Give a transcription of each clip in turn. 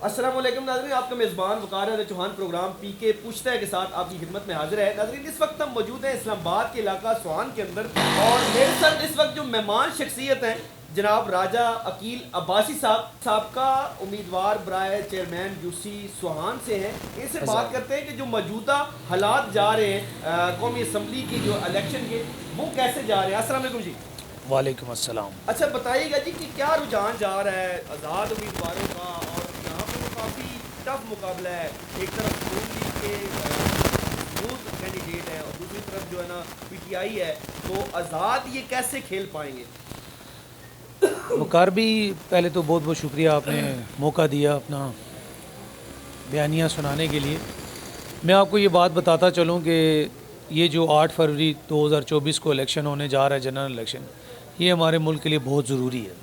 السلام علیکم ناظرین، آپ کا میزبان وقار احمد چوہان پروگرام پی کے پوچھتا ہے کے ساتھ آپ کی خدمت میں حاضر ہے۔ ناظرین، اس وقت ہم موجود ہیں اسلام آباد کے علاقہ سوہان کے اندر، اور میرے ساتھ اس وقت جو مہمان شخصیت ہیں جناب راجہ عقیل عباسی صاحب، سابقہ امیدوار برائے چیئرمین یو سی سوہان سے ہیں۔ ان سے بات کرتے ہیں کہ جو موجودہ حالات جا رہے ہیں قومی اسمبلی کی جو الیکشن کے، وہ کیسے جا رہے ہیں۔ السلام علیکم جی۔ وعلیکم السلام۔ اچھا بتائیے گا جی کہ کیا رجحان جا رہا ہے آزاد امیدواروں کا، اور یہاں پہ وہ کافی ٹف مقابلہ ہے، ایک طرف نون لیگ کے یوتھ کینڈیڈیٹ ہیں اور دوسری طرف جو ہے نا پی ٹی آئی ہے، تو آزاد یہ کیسے کھیل پائیں گے؟ وقار بھی پہلے تو بہت بہت شکریہ، آپ نے موقع دیا اپنا بیانیہ سنانے کے لیے۔ میں آپ کو یہ بات بتاتا چلوں کہ یہ جو 8 فروری 2024 کو الیکشن ہونے جا رہا ہے، جنرل الیکشن، یہ ہمارے ملک کے لیے بہت ضروری ہے۔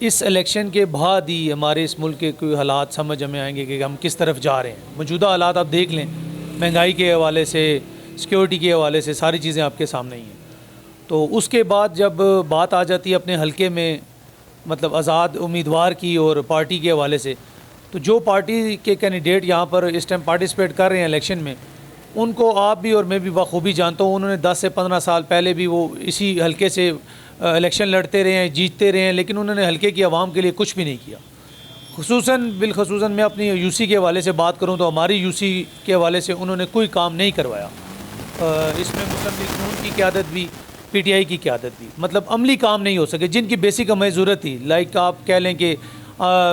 اس الیکشن کے بعد ہی ہمارے اس ملک کے کوئی حالات سمجھ ہمیں آئیں گے کہ ہم کس طرف جا رہے ہیں۔ موجودہ حالات آپ دیکھ لیں، مہنگائی کے حوالے سے، سیکیورٹی کے حوالے سے، ساری چیزیں آپ کے سامنے ہی ہیں۔ تو اس کے بعد جب بات آ جاتی ہے اپنے حلقے میں مطلب آزاد امیدوار کی اور پارٹی کے حوالے سے، تو جو پارٹی کے کینڈیڈیٹ یہاں پر اس ٹائم پارٹیسپیٹ کر رہے ہیں الیکشن میں، ان کو آپ بھی اور میں بھی بخوبی جانتا ہوں، انہوں نے 10 سے 15 سال پہلے بھی وہ اسی حلقے سے الیکشن لڑتے رہے ہیں، جیتتے رہے ہیں، لیکن انہوں نے حلقے کی عوام کے لیے کچھ بھی نہیں کیا۔ بالخصوصاً میں اپنی یو سی کے حوالے سے بات کروں تو ہماری یو سی کے حوالے سے انہوں نے کوئی کام نہیں کروایا۔ اس میں مسلم لیگ نون کی قیادت بھی، پی ٹی آئی کی قیادت بھی، مطلب عملی کام نہیں ہو سکے جن کی بیسک ہمیں ضرورت تھی۔ لائک آپ کہہ لیں کہ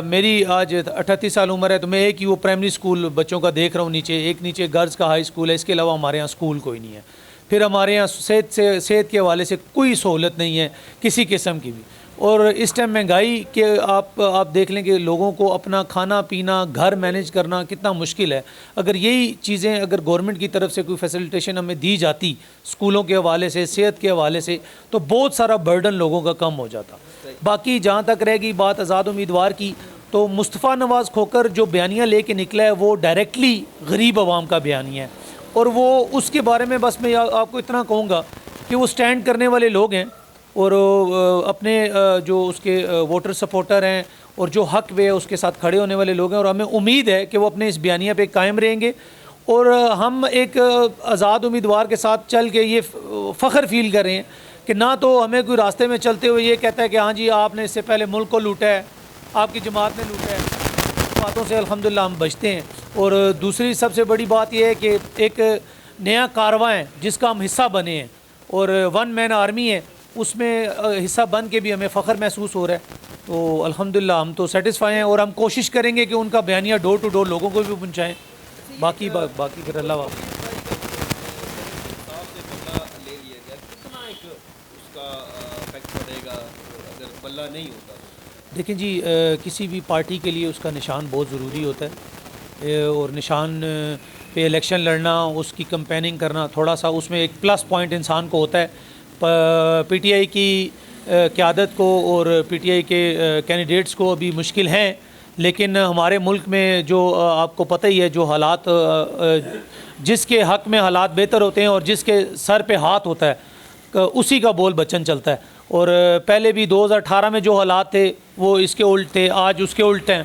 میری آج 38 سال عمر ہے، تو میں ایک ہی وہ پرائمری اسکول بچوں کا دیکھ رہا ہوں، نیچے گرلز کا ہائی اسکول ہے، اس کے علاوہ ہمارے یہاں اسکول کوئی نہیں ہے۔ پھر ہمارے یہاں صحت کے حوالے سے کوئی سہولت نہیں ہے کسی قسم کی بھی۔ اور اس ٹائم مہنگائی کے آپ دیکھ لیں کہ لوگوں کو اپنا کھانا پینا، گھر مینیج کرنا کتنا مشکل ہے۔ اگر یہی چیزیں اگر گورنمنٹ کی طرف سے کوئی فیسیلیٹیشن ہمیں دی جاتی اسکولوں کے حوالے سے، صحت کے حوالے سے، تو بہت سارا برڈن لوگوں کا کم ہو جاتا۔ باقی جہاں تک رہے گی بات آزاد امیدوار کی، تو مصطفیٰ نواز کھوکر جو بیانیہ لے کے نکلا ہے وہ ڈائریکٹلی غریب عوام کا بیانیہ ہے، اور وہ اس کے بارے میں بس میں آپ کو اتنا کہوں گا کہ وہ سٹینڈ کرنے والے لوگ ہیں، اور اپنے جو اس کے ووٹر سپورٹر ہیں اور جو حق ہے اس کے ساتھ کھڑے ہونے والے لوگ ہیں، اور ہمیں امید ہے کہ وہ اپنے اس بیانیہ پہ قائم رہیں گے۔ اور ہم ایک آزاد امیدوار کے ساتھ چل کے یہ فخر فیل کر رہے ہیں کہ نہ تو ہمیں کوئی راستے میں چلتے ہوئے یہ کہتا ہے کہ ہاں جی آپ نے اس سے پہلے ملک کو لوٹا ہے، آپ کی جماعت نے لوٹا ہے، باتوں سے الحمدللہ ہم بچتے ہیں۔ اور دوسری سب سے بڑی بات یہ ہے کہ ایک نیا کارواں ہے جس کا ہم حصہ بنے ہیں، اور 1 مین آرمی ہے، اس میں حصہ بن کے بھی ہمیں فخر محسوس ہو رہا ہے۔ تو الحمدللہ ہم تو سیٹسفائی ہیں، اور ہم کوشش کریں گے کہ ان کا بیانیہ ڈور ٹو ڈور لوگوں کو بھی پہنچائیں۔ باقی پھر اللہ حافظ۔ نہیں ہوتا دیکھیں جی، کسی بھی پارٹی کے لیے اس کا نشان بہت ضروری ہوتا ہے، اور نشان پہ الیکشن لڑنا، اس کی کمپیننگ کرنا، تھوڑا سا اس میں ایک پلس پوائنٹ انسان کو ہوتا ہے۔ پی ٹی آئی کی قیادت کو اور پی ٹی آئی کے کینڈیڈیٹس کو ابھی مشکل ہیں، لیکن ہمارے ملک میں جو آپ کو پتہ ہی ہے، جو حالات جس کے حق میں حالات بہتر ہوتے ہیں اور جس کے سر پہ ہاتھ ہوتا ہے اسی کا بول بچن چلتا ہے۔ اور پہلے بھی 2018 میں جو حالات تھے وہ اس کے الٹ تھے، آج اس کے الٹ ہیں،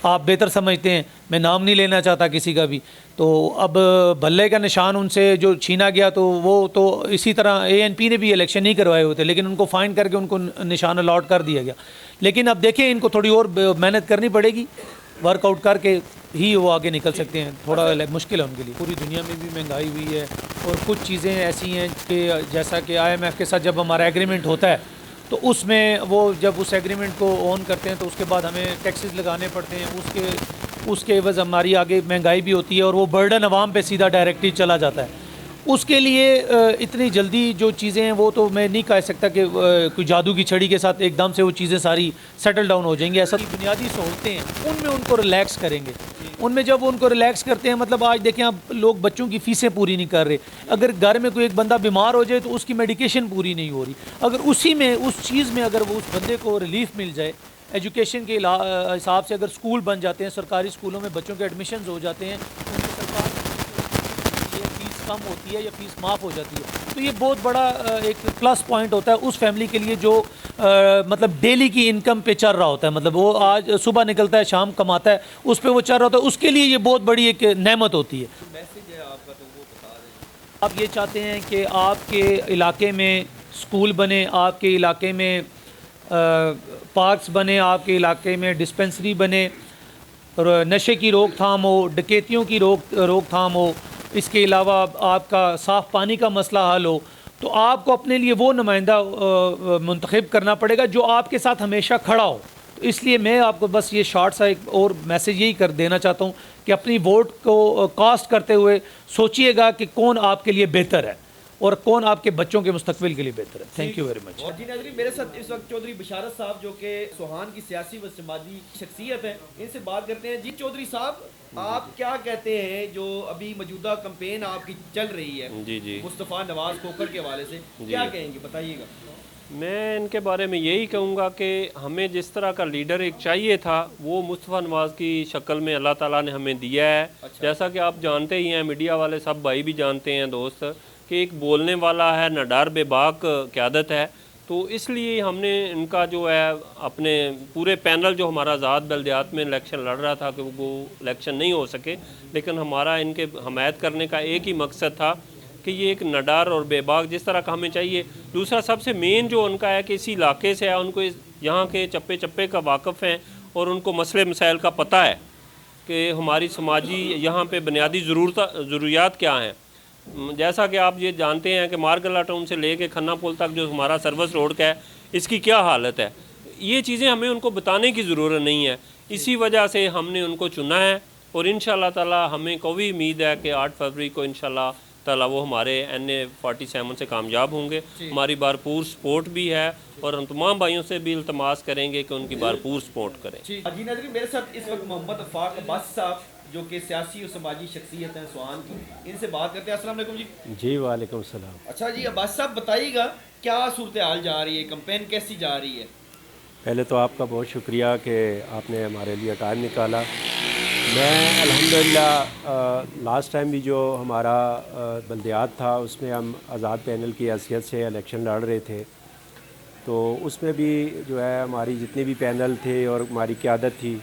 آپ بہتر سمجھتے ہیں، میں نام نہیں لینا چاہتا کسی کا بھی۔ تو اب بھلے کا نشان ان سے جو چھینا گیا، تو وہ تو اسی طرح اے این پی نے بھی الیکشن نہیں کروائے ہوتے، لیکن ان کو فائن کر کے ان کو نشان الاٹ کر دیا گیا۔ لیکن اب دیکھیں ان کو تھوڑی اور محنت کرنی پڑے گی، ورک آؤٹ کر کے ہی وہ آگے نکل سکتے ہیں، تھوڑا مشکل ہے ان کے لیے۔ پوری دنیا میں بھی مہنگائی ہوئی ہے، اور کچھ چیزیں ایسی ہیں کہ جیسا کہ آئی ایم ایف کے ساتھ جب ہمارا ایگریمنٹ ہوتا ہے تو اس میں وہ جب اس ایگریمنٹ کو اون کرتے ہیں تو اس کے بعد ہمیں ٹیکسز لگانے پڑتے ہیں، اس کے عوض ہماری آگے مہنگائی بھی ہوتی ہے، اور وہ برڈن عوام پہ سیدھا ڈائریکٹلی چلا جاتا ہے۔ اس کے لیے اتنی جلدی جو چیزیں ہیں وہ تو میں نہیں کہہ سکتا کہ کوئی جادو کی چھڑی کے ساتھ ایک دم سے وہ چیزیں ساری سیٹل ڈاؤن ہو جائیں گی۔ ایسا بنیادی سہولتیں ہیں ان میں ان کو ریلیکس کریں گے، ان میں جب ان کو ریلیکس کرتے ہیں، مطلب آج دیکھیں آپ لوگ بچوں کی فیسیں پوری نہیں کر رہے، اگر گھر میں کوئی ایک بندہ بیمار ہو جائے تو اس کی میڈیکیشن پوری نہیں ہو رہی، اگر اسی میں اس چیز میں اگر وہ اس بندے کو ریلیف مل جائے، ایجوکیشن کے حساب سے اگر اسکول بن جاتے ہیں، سرکاری اسکولوں میں بچوں کے ایڈمیشنز ہو جاتے ہیں، ان میں سرکار فیس کم ہوتی ہے یا فیس معاف ہو جاتی ہے، تو یہ بہت بڑا ایک پلس پوائنٹ ہوتا ہے اس فیملی کے لیے جو مطلب ڈیلی کی انکم پہ چل رہا ہوتا ہے، مطلب وہ آج صبح نکلتا ہے شام کماتا ہے اس پہ وہ چل رہا ہوتا ہے، اس کے لیے یہ بہت بڑی ایک نعمت ہوتی ہے۔ میسج ہے آپ کا تو وہ بتا دیں۔ آپ یہ چاہتے ہیں کہ آپ کے علاقے میں سکول بنے، آپ کے علاقے میں پارکس بنے، آپ کے علاقے میں ڈسپنسری بنے، اور نشے کی روک تھام ہو، ڈکیتیوں کی روک تھام ہو، اس کے علاوہ آپ کا صاف پانی کا مسئلہ حل ہو، تو آپ کو اپنے لیے وہ نمائندہ منتخب کرنا پڑے گا جو آپ کے ساتھ ہمیشہ کھڑا ہو۔ تو اس لیے میں آپ کو بس یہ شارٹ سا ایک اور میسیج یہی کر دینا چاہتا ہوں کہ اپنی ووٹ کو کاسٹ کرتے ہوئے سوچئے گا کہ کون آپ کے لیے بہتر ہے اور کون آپ کے بچوں کے مستقبل کے لیے بہتر ہے۔ Thank you very much. اور جی ناظرین، میرے ساتھ اس وقت چودھری بشارت صاحب جو کہ سوہان کی سیاسی و سماجی شخصیت ہیں، ان سے بات کرتے ہیں۔ جی چودھری صاحب، آپ کیا کہتے ہیں جو ابھی موجودہ کمپین آپ کی چل رہی ہے جی مصطفیٰ نواز کھوکھر کے حوالے سے، کیا کہیں گے، بتائیے گا۔ میں ان کے بارے میں یہی کہوں گا کہ ہمیں جس طرح کا لیڈر ایک چاہیے تھا وہ مصطفیٰ نواز کی شکل میں اللہ تعالیٰ نے ہمیں دیا ہے۔ جیسا کہ آپ جانتے ہی ہیں، میڈیا والے سب بھائی بھی جانتے ہیں دوست، کہ ایک بولنے والا ہے، نہ ڈر بے باک قیادت ہے۔ تو اس لیے ہم نے ان کا جو ہے اپنے پورے پینل جو ہمارا آزاد بلدیات میں الیکشن لڑ رہا تھا کہ وہ الیکشن نہیں ہو سکے، لیکن ہمارا ان کے حمایت کرنے کا ایک ہی مقصد تھا کہ یہ ایک نڈار اور بے باک جس طرح کا ہمیں چاہیے۔ دوسرا سب سے مین جو ان کا ہے کہ اسی علاقے سے ہے، ان کو یہاں کے چپے چپے کا واقف ہیں اور ان کو مسئلے مسائل کا پتہ ہے کہ ہماری سماجی یہاں پہ بنیادی ضروریات کیا ہیں۔ جیسا کہ آپ یہ جانتے ہیں کہ مارگلہ ٹاؤن سے لے کے کھنہ پل تک جو ہمارا سروس روڈ کا ہے، اس کی کیا حالت ہے، یہ چیزیں ہمیں ان کو بتانے کی ضرورت نہیں ہے۔ اسی وجہ سے ہم نے ان کو چنا ہے، اور انشاءاللہ تعالی ہمیں قوی امید ہے کہ 8 فروری کو انشاءاللہ تعالی وہ ہمارے NA 47 سے کامیاب ہوں گے۔ ہماری بھرپور سپورٹ بھی ہے، اور ہم تمام بھائیوں سے بھی التماس کریں گے کہ ان کی بھرپور سپورٹ کریں۔ جی ناظرین، میرے ساتھ اس وقت محمد افاق عباسی صاحب جو کہ سیاسی اور سماجی شخصیت ہیں سوہان کی، ان سے بات کرتے ہیں۔ السلام علیکم جی۔ جی وعلیکم السلام۔ اچھا جی، عباسی صاحب بتائیے گا کیا صورتحال جا رہی ہے، کمپین کیسی جا رہی ہے؟ پہلے تو آپ کا بہت شکریہ کہ آپ نے ہمارے لیے ٹائم نکالا۔ میں الحمدللہ لاسٹ ٹائم بھی جو ہمارا بلدیات تھا اس میں ہم آزاد پینل کی حیثیت سے الیکشن لڑ رہے تھے، تو اس میں بھی جو ہے ہماری جتنے بھی پینل تھے اور ہماری قیادت تھی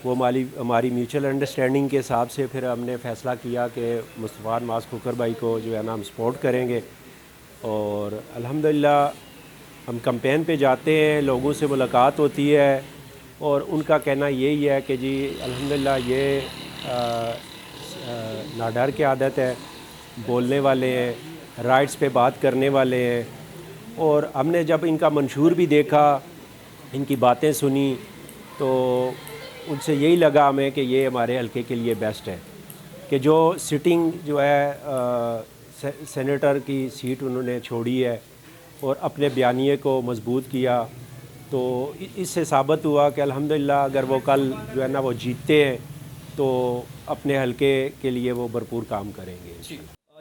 وہ ہماری میوچل انڈرسٹینڈنگ کے حساب سے پھر ہم نے فیصلہ کیا کہ مصطفیٰ نواز کھوکھر بھائی کو جو ہے نا ہم سپورٹ کریں گے۔ اور الحمدللہ ہم کمپین پہ جاتے ہیں، لوگوں سے ملاقات ہوتی ہے، اور ان کا کہنا یہی ہے کہ جی الحمدللہ یہ ناڈر کی عادت ہے، بولنے والے ہیں، رائٹس پہ بات کرنے والے ہیں۔ اور ہم نے جب ان کا منشور بھی دیکھا، ان کی باتیں سنی، تو ان سے یہی لگا ہمیں کہ یہ ہمارے حلقے کے لیے بیسٹ ہے، کہ جو سٹنگ جو ہے سینیٹر کی سیٹ انہوں نے چھوڑی ہے اور اپنے بیانیے کو مضبوط کیا، تو اس سے ثابت ہوا کہ الحمدللہ اگر وہ کل جو ہے نا وہ جیتتے ہیں تو اپنے حلقے کے لیے وہ بھرپور کام کریں گے۔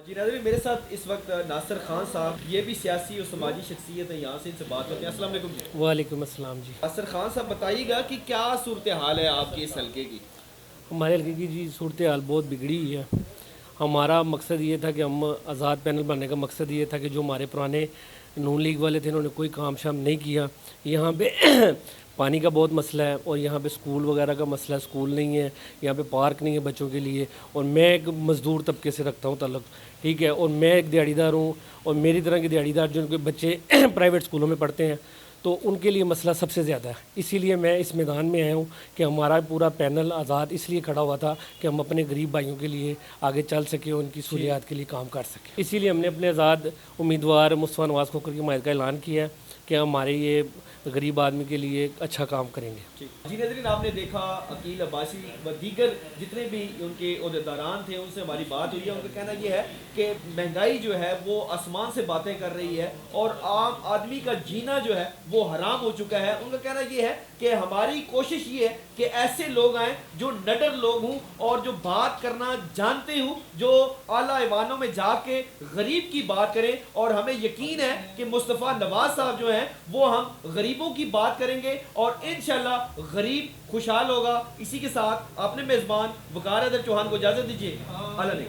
جی ناظرین، میرے ساتھ اس وقت ناصر خان صاحب، یہ بھی سیاسی اور سماجی شخصیت ہیں، یہاں سے ان سے بات کرتے ہیں۔ السلام علیکم جی۔ وعلیکم السلام جی۔ ناصر خان صاحب بتائیے گا کہ کیا صورتحال ہے آپ کے اس حلقے کی؟ ہمارے حلقے کی جی صورتحال بہت بگڑی ہوئی ہے۔ ہمارا مقصد یہ تھا کہ ہم آزاد پینل بننے کا مقصد یہ تھا کہ جو ہمارے پرانے نون لیگ والے تھے انہوں نے کوئی کام شام نہیں کیا۔ یہاں پہ پانی کا بہت مسئلہ ہے، اور یہاں پہ سکول وغیرہ کا مسئلہ ہے، سکول نہیں ہے، یہاں پہ پارک نہیں ہے بچوں کے لیے، اور میں ایک مزدور طبقے سے رکھتا ہوں تعلق، ٹھیک ہے، اور میں ایک دیہڑی دار ہوں، اور میری طرح کے دیہڑی دار جن کے بچے پرائیویٹ سکولوں میں پڑھتے ہیں، تو ان کے لیے مسئلہ سب سے زیادہ ہے۔ اسی لیے میں اس میدان میں آیا ہوں کہ ہمارا پورا پینل آزاد اس لیے کھڑا ہوا تھا کہ ہم اپنے غریب بھائیوں کے لیے آگے چل سکیں، ان کی سہولیات کے لیے کام کر سکیں۔ اسی لیے ہم نے اپنے آزاد امیدوار مصطفیٰ نواز کھوکھر کی حمایت کا اعلان کیا ہے کہ ہمارے یہ غریب آدمی کے لیے اچھا کام کریں گے۔ جی ناظرین، آپ نے دیکھا عقیل عباسی و دیگر جتنے بھی ان کے عہدیداران تھے، ان سے ہماری بات ہوئی ہے۔ ان کا کہنا یہ ہے کہ مہنگائی جو ہے وہ آسمان سے باتیں کر رہی ہے، اور عام آدمی کا جینا جو ہے وہ حرام ہو چکا ہے۔ ان کا کہنا یہ ہے کہ ہماری کوشش یہ ہے کہ ایسے لوگ آئیں جو نڈر لوگ ہوں اور جو بات کرنا جانتے ہوں، جو اعلیٰ ایوانوں میں جا کے غریب کی بات کریں، اور ہمیں یقین ہے کہ مصطفیٰ نواز صاحب جو ہیں وہ ہم غریبوں کی بات کریں گے، اور انشاءاللہ غریب خوشحال ہوگا۔ اسی کے ساتھ اپنے میزبان وقار حیدر چوہان کو اجازت دیجیے۔ اللہ نے